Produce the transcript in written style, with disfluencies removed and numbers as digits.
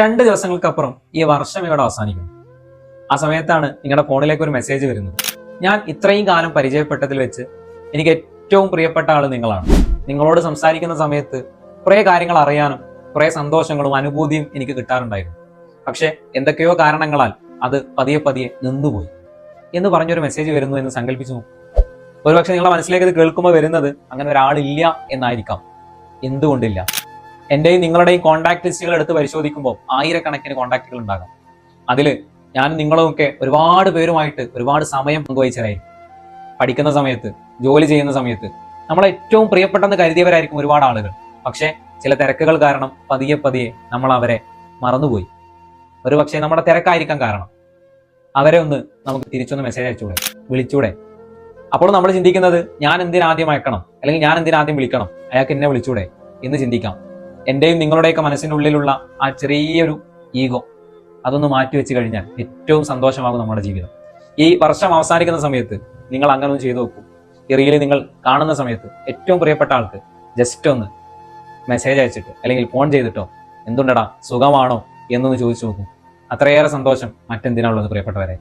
2 ദിവസങ്ങൾക്കപ്പുറം ഈ വർഷം ഇവിടെ അവസാനിക്കും. ആ സമയത്താണ് നിങ്ങളുടെ ഫോണിലേക്ക് ഒരു മെസ്സേജ് വരുന്നത്. ഞാൻ ഇത്രയും കാലം പരിചയപ്പെട്ടതിൽ വെച്ച് എനിക്ക് ഏറ്റവും പ്രിയപ്പെട്ട ആൾ നിങ്ങളാണ്. നിങ്ങളോട് സംസാരിക്കുന്ന സമയത്ത് കുറേ കാര്യങ്ങൾ അറിയാനും കുറേ സന്തോഷങ്ങളും അനുഭൂതിയും എനിക്ക് കിട്ടാറുണ്ടായിരുന്നു. പക്ഷെ എന്തൊക്കെയോ കാരണങ്ങളാൽ അത് പതിയെ പതിയെ നിന്നുപോയി എന്ന് പറഞ്ഞൊരു മെസ്സേജ് വരുന്നു എന്ന് സങ്കല്പിച്ചു നോക്കും. ഒരുപക്ഷെ നിങ്ങളുടെ മനസ്സിലേക്ക് ഇത് കേൾക്കുമ്പോൾ വരുന്നത് അങ്ങനെ ഒരാളില്ല എന്നായിരിക്കാം. എന്തുകൊണ്ടില്ല? എന്റെയും നിങ്ങളുടെയും കോൺടാക്ട് ലിസ്റ്റുകൾ എടുത്ത് പരിശോധിക്കുമ്പോൾ ആയിരക്കണക്കിന് കോൺടാക്റ്റുകൾ ഉണ്ടാകാം. അതിൽ ഞാനും നിങ്ങളുമൊക്കെ ഒരുപാട് പേരുമായിട്ട് ഒരുപാട് സമയം പങ്കുവച്ചവരായിരിക്കും. പഠിക്കുന്ന സമയത്ത്, ജോലി ചെയ്യുന്ന സമയത്ത് നമ്മളെ ഏറ്റവും പ്രിയപ്പെട്ടെന്ന് കരുതിയവരായിരിക്കും ഒരുപാട് ആളുകൾ. പക്ഷെ ചില തിരക്കുകൾ കാരണം പതിയെ പതിയെ നമ്മൾ അവരെ മറന്നുപോയി. ഒരുപക്ഷെ നമ്മുടെ തിരക്കായിരിക്കാം കാരണം. അവരെ ഒന്ന് നമുക്ക് തിരിച്ചൊന്ന് മെസ്സേജ് അയച്ചൂടെ, വിളിച്ചൂടെ? അപ്പോൾ നമ്മൾ ചിന്തിക്കുന്നത്, ഞാൻ എന്തിനാദ്യം അയക്കണം, അല്ലെങ്കിൽ ഞാൻ എന്തിനാദ്യം വിളിക്കണം, അയാൾക്ക് എന്നെ വിളിച്ചൂടെ എന്ന് ചിന്തിക്കാം. എന്റെയും നിങ്ങളുടെയൊക്കെ മനസ്സിൻ്റെ ഉള്ളിലുള്ള ആ ചെറിയൊരു ഈഗോ അതൊന്ന് മാറ്റി വെച്ച് കഴിഞ്ഞാൽ ഏറ്റവും സന്തോഷമാകും നമ്മുടെ ജീവിതം. ഈ വർഷം അവസാനിക്കുന്ന സമയത്ത് നിങ്ങൾ അങ്ങനെ ഒന്ന് ചെയ്തു നോക്കൂ. ഈ റീല് നിങ്ങൾ കാണുന്ന സമയത്ത് ഏറ്റവും പ്രിയപ്പെട്ട ആൾക്ക് ജസ്റ്റ് ഒന്ന് മെസ്സേജ് അയച്ചിട്ട് അല്ലെങ്കിൽ ഫോൺ ചെയ്തിട്ടോ എന്തുണ്ടടാ സുഖമാണോ എന്നൊന്ന് ചോദിച്ചു നോക്കൂ. അത്രയേറെ സന്തോഷം മറ്റെന്തിനാണുള്ളത് പ്രിയപ്പെട്ടവരെ.